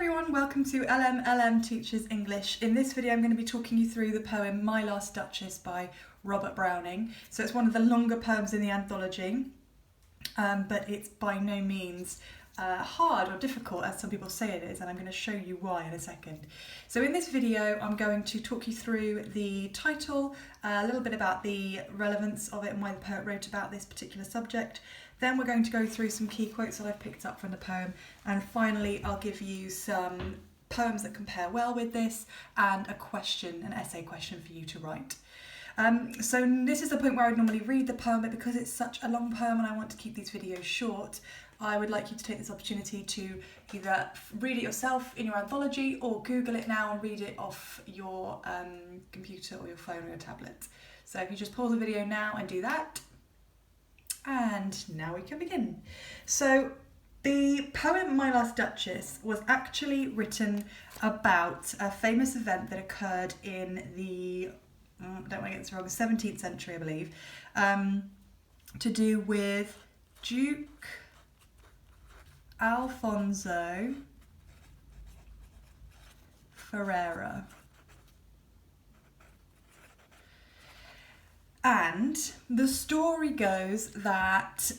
everyone, welcome to LM Teaches English. In this video I'm going to be talking you through the poem My Last Duchess by Robert Browning. So it's one of the longer poems in the anthology, but it's by no means hard or difficult as some people say it is, and I'm going to show you why in a second. So in this video I'm going to talk you through the title, a little bit about the relevance of it and why the poet wrote about this particular subject. Then we're going to go through some key quotes that I've picked up from the poem, and finally I'll give you some poems that compare well with this and a question, an essay question for you to write. So this is the point where I would normally read the poem, but because it's such a long poem and I want to keep these videos short, I would like you to take this opportunity to either read it yourself in your anthology or Google it now and read it off your computer or your phone or your tablet. So if you just pause the video now and do that. And now we can begin. So the poem My Last Duchess was actually written about a famous event that occurred in the, don't want to get this wrong, the 17th century, I believe, to do with Duke Alfonso Ferreira. And the story goes that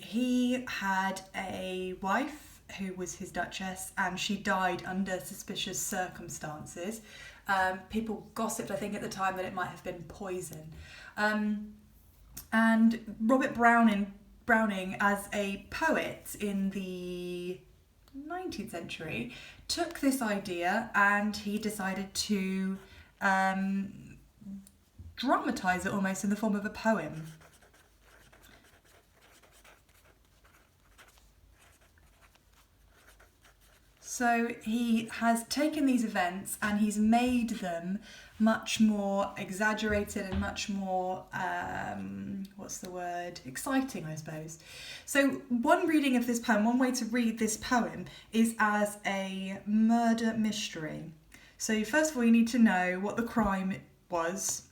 he had a wife who was his duchess, and she died under suspicious circumstances. People gossiped, I think, at the time that it might have been poison. And Robert Browning, as a poet in the 19th century, took this idea and he decided to dramatise it almost in the form of a poem. So he has taken these events and he's made them much more exaggerated and much more, exciting, I suppose. So one reading of this poem, one way to read this poem is as a murder mystery. So first of all, you need to know what the crime was,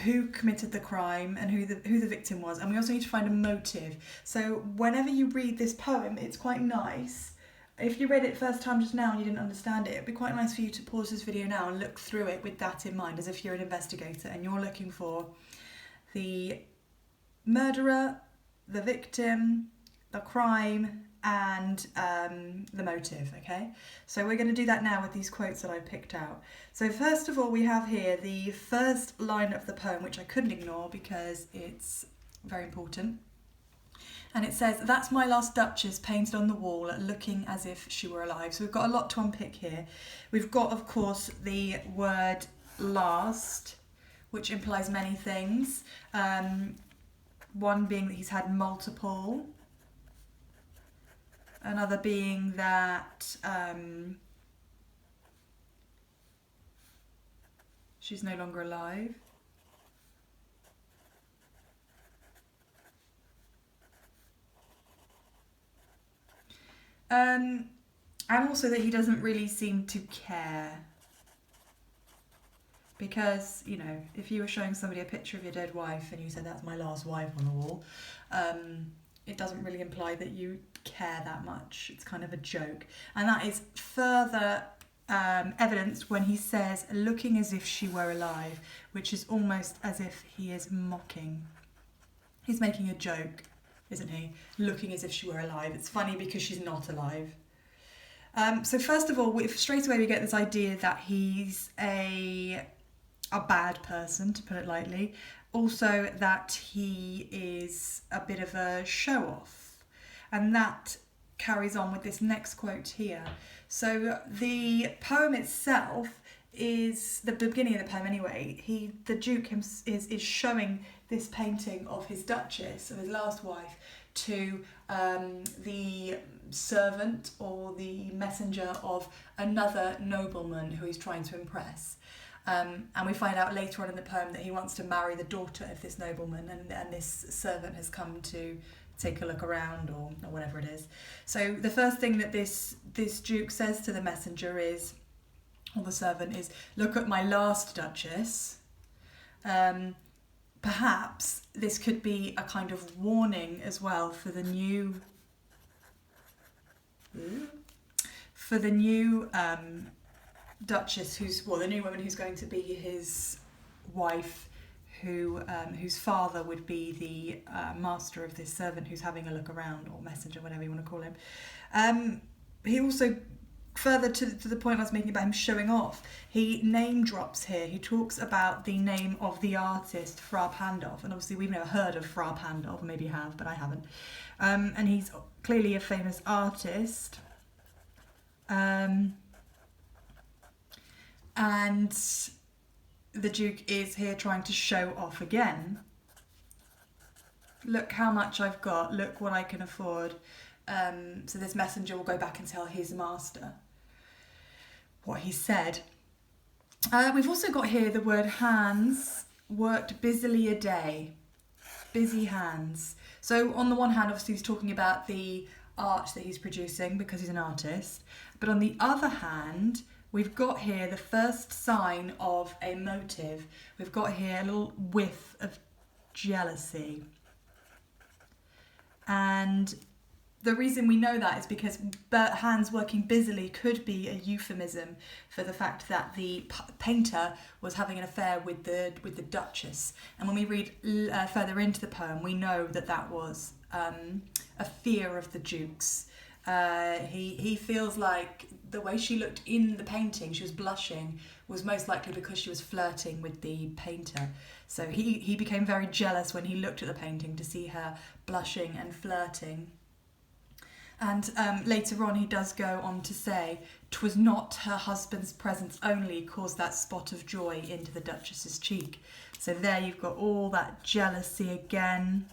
who committed the crime and who the victim was, and we also need to find a motive. So whenever you read this poem, it's quite nice. If you read it first time just now and you didn't understand it, it'd be quite nice for you to pause this video now and look through it with that in mind, as if you're an investigator and you're looking for the murderer, the victim, the crime, and the motive, okay? So we're going to do that now with these quotes that I picked out. So first of all, we have here the first line of the poem, which I couldn't ignore because it's very important. And it says, "That's my last duchess painted on the wall, looking as if she were alive." So we've got a lot to unpick here. We've got, of course, the word last, which implies many things. One being that he's had multiple. Another being that she's no longer alive. And also that he doesn't really seem to care. Because, you know, if you were showing somebody a picture of your dead wife and you said, "That's my last wife on the wall," it doesn't really imply that you care that much. It's kind of a joke. And that is further evidenced when he says, "looking as if she were alive," which is almost as if he is mocking. He's making a joke, isn't he? Looking as if she were alive. It's funny because she's not alive. So first of all, straight away we get this idea that he's a bad person, to put it lightly. Also that he is a bit of a show-off. And that carries on with this next quote here. So the poem itself is, the beginning of the poem anyway, the Duke is showing this painting of his Duchess, of his last wife, to the servant or the messenger of another nobleman who he's trying to impress. And we find out later on in the poem that he wants to marry the daughter of this nobleman, and this servant has come to take a look around or whatever it is. So the first thing that this Duke says to the messenger is, or the servant is, "Look at my last Duchess." Perhaps this could be a kind of warning as well for the new... Ooh. for the new Duchess, the new woman who's going to be his wife, whose father would be the master of this servant who's having a look around, or messenger, whatever you want to call him. He also, further to the point I was making about him showing off, he name drops here. He talks about the name of the artist Fra Pandolf, and obviously we've never heard of Fra Pandolf, maybe you have, but I haven't. And he's clearly a famous artist. And the Duke is here trying to show off again. Look how much I've got, look what I can afford. So this messenger will go back and tell his master what he said. We've also got here the word hands, worked busily a day. Busy hands. So on the one hand, obviously he's talking about the art that he's producing because he's an artist. But on the other hand, we've got here the first sign of a motive. We've got here a little whiff of jealousy. And the reason we know that is because hands working busily could be a euphemism for the fact that the painter was having an affair with the Duchess. And when we read further into the poem, we know that that was a fear of the Duke's. He feels like the way she looked in the painting, she was blushing, was most likely because she was flirting with the painter. So he became very jealous when he looked at the painting to see her blushing and flirting. And later on he does go on to say, "'Twas not her husband's presence only caused that spot of joy into the Duchess's cheek." So there you've got all that jealousy again.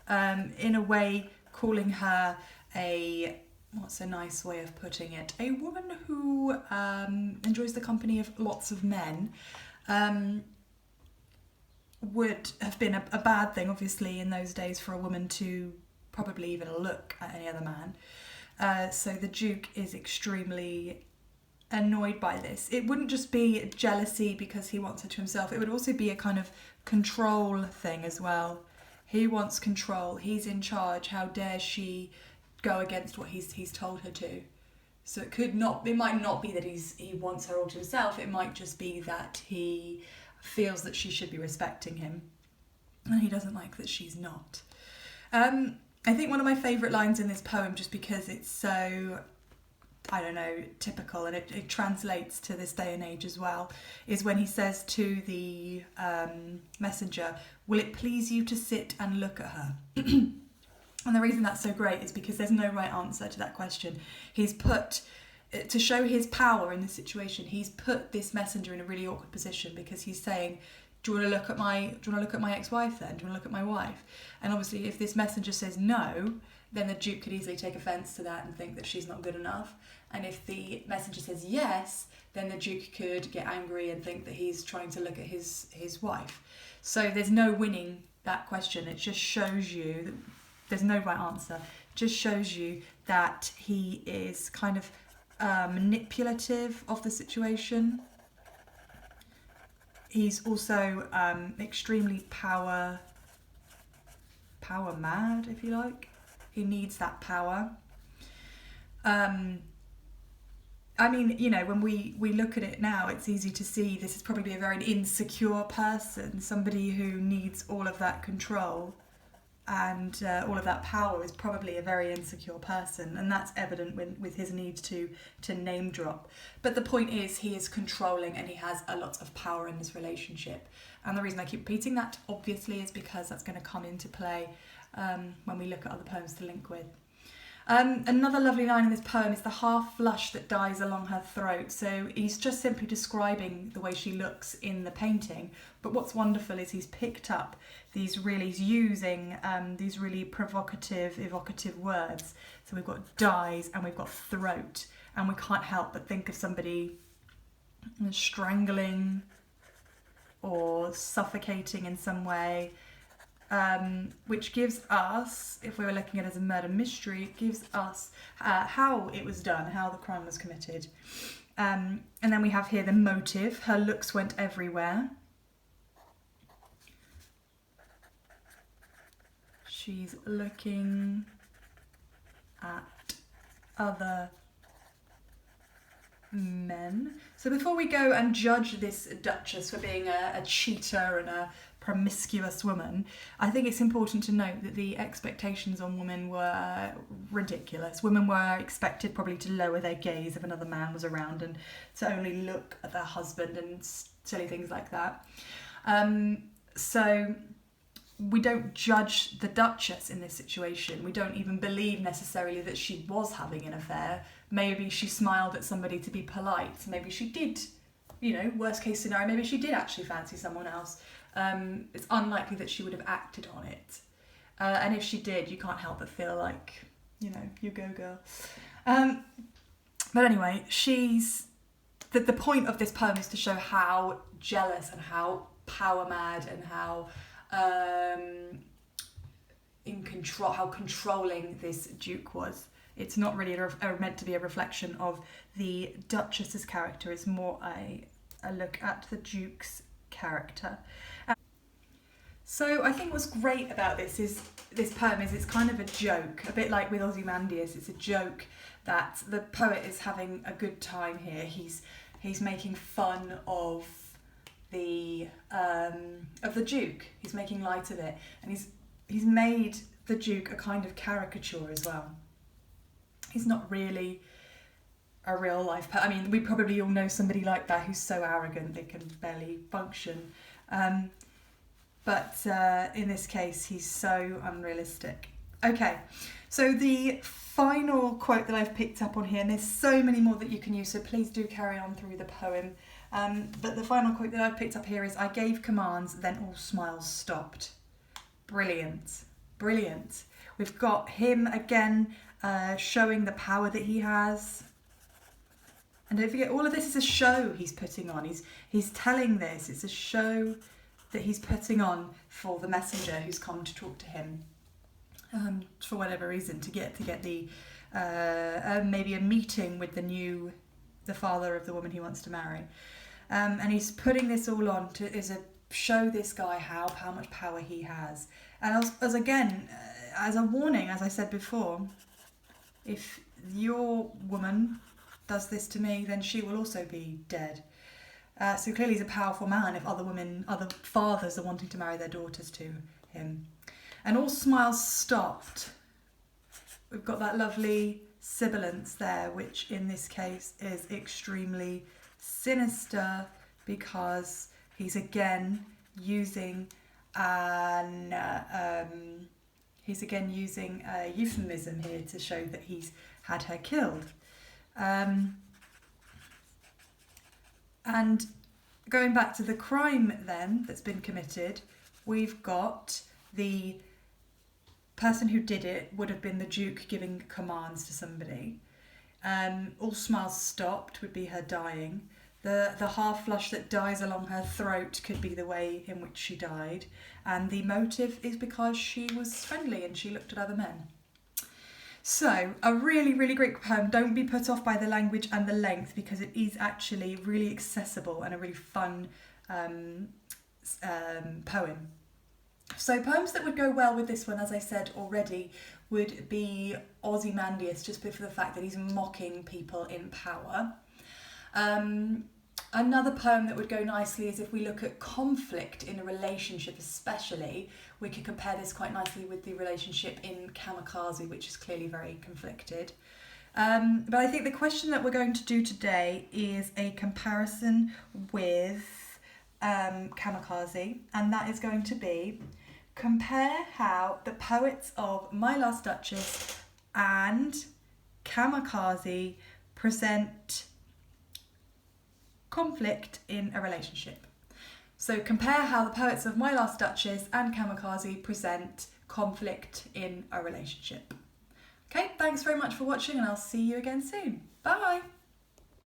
In a way, calling her what's a nice way of putting it? A woman who enjoys the company of lots of men. Would have been a bad thing, obviously, in those days for a woman to probably even look at any other man. So the Duke is extremely annoyed by this. It wouldn't just be jealousy because he wants her to himself. It would also be a kind of control thing as well. He wants control. He's in charge. How dare she go against what he's told her to? So it might not be that he wants her all to himself. It might just be that he feels that she should be respecting him, and he doesn't like that she's not. I think one of my favourite lines in this poem, just because it's so, I don't know, typical, and it translates to this day and age as well, is when he says to the messenger, "Will it please you to sit and look at her?" And the reason that's so great is because there's no right answer to that question. He's put, to show his power in this situation, he's put this messenger in a really awkward position, because he's saying, do you want to look at my ex-wife then? Do you want to look at my wife? And obviously if this messenger says no, then the Duke could easily take offence to that and think that she's not good enough. And if the messenger says yes, then the Duke could get angry and think that he's trying to look at his wife. So there's no winning that question. It just shows you that there's no right answer. It just shows you that he is kind of manipulative of the situation. He's also extremely power mad, if you like. He needs that power. I mean, you know, when we look at it now, it's easy to see this is probably a very insecure person, somebody who needs all of that control and all of that power is probably a very insecure person, and that's evident with his need to name drop. But the point is, he is controlling and he has a lot of power in this relationship. And the reason I keep repeating that, obviously, is because that's going to come into play when we look at other poems to link with. Another lovely line in this poem is the half flush that dies along her throat. So he's just simply describing the way she looks in the painting. But what's wonderful is he's picked up he's using these really provocative, evocative words. So we've got dies and we've got throat. And we can't help but think of somebody strangling or suffocating in some way. Which gives us, if we were looking at it as a murder mystery, it gives us how it was done, how the crime was committed. And then we have here the motive. Her looks went everywhere. She's looking at other men. So before we go and judge this Duchess for being a cheater and a promiscuous woman, I think it's important to note that the expectations on women were ridiculous. Women were expected probably to lower their gaze if another man was around and to only look at their husband and silly things like that. So we don't judge the Duchess in this situation. We don't even believe necessarily that she was having an affair. Maybe she smiled at somebody to be polite. Maybe she did, worst case scenario, maybe she did actually fancy someone else. It's unlikely that she would have acted on it. And if she did, you can't help but feel like, you go girl. But anyway, the point of this poem is to show how jealous and how power mad and how how controlling this Duke was. It's not really meant to be a reflection of the Duchess's character. It's more a look at the Duke's character. So I think what's great about this poem is it's kind of a joke, a bit like with Ozymandias. It's a joke that the poet is having a good time here. He's making fun of the Duke. He's making light of it, and he's made the Duke a kind of caricature as well. He's not really a real life poet. I mean, we probably all know somebody like that who's so arrogant they can barely function. But in this case, he's so unrealistic. Okay, so the final quote that I've picked up on here, and there's so many more that you can use, so please do carry on through the poem. But the final quote that I've picked up here is, "I gave commands, then all smiles stopped." Brilliant, brilliant. We've got him again showing the power that he has. And don't forget, all of this is a show he's putting on. He's telling this. It's a show that he's putting on for the messenger who's come to talk to him, for whatever reason, to get the maybe a meeting with the father of the woman he wants to marry. And he's putting this all on to show this guy how much power he has. And as a warning, as I said before, if your woman does this to me, then she will also be dead. So clearly he's a powerful man if other fathers are wanting to marry their daughters to him. And all smiles stopped. We've got that lovely sibilance there, which in this case is extremely sinister because he's again using a euphemism here to show that he's had her killed. And going back to the crime then that's been committed, we've got the person who did it would have been the Duke giving commands to somebody. All smiles stopped would be her dying. The half flush that dies along her throat could be the way in which she died. And the motive is because she was friendly and she looked at other men. So, a really, really great poem. Don't be put off by the language and the length because it is actually really accessible and a really fun poem. So poems that would go well with this one, as I said already, would be Ozymandias, just for the fact that he's mocking people in power. Another poem that would go nicely is if we look at conflict in a relationship especially, we could compare this quite nicely with the relationship in Kamikaze, which is clearly very conflicted. But I think the question that we're going to do today is a comparison with Kamikaze, and that is going to be compare how the poets of My Last Duchess and Kamikaze present conflict in a relationship. So compare how the poets of My Last Duchess and Kamikaze present conflict in a relationship. Okay, thanks very much for watching and I'll see you again soon. Bye!